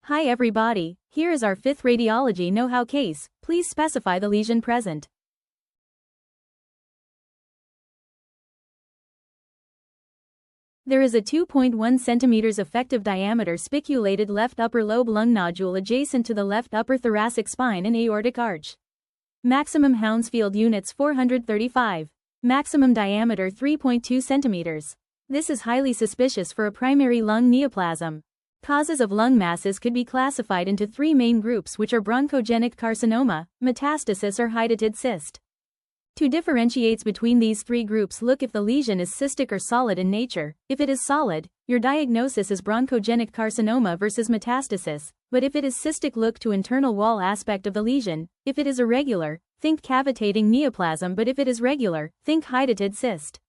Hi everybody, here is our 5th radiology know-how case. Please specify the lesion present. There is a 2.1 cm effective diameter spiculated left upper lobe lung nodule adjacent to the left upper thoracic spine and aortic arch. Maximum Hounsfield units 435. Maximum diameter 3.2 cm. This is highly suspicious for a primary lung neoplasm. Causes of lung masses could be classified into 3 main groups, which are bronchogenic carcinoma, metastasis or hydatid cyst. To differentiate between these 3 groups, look if the lesion is cystic or solid in nature. If it is solid, your diagnosis is bronchogenic carcinoma versus metastasis, but if it is cystic, look to internal wall aspect of the lesion. If it is irregular, think cavitating neoplasm, but if it is regular, think hydatid cyst.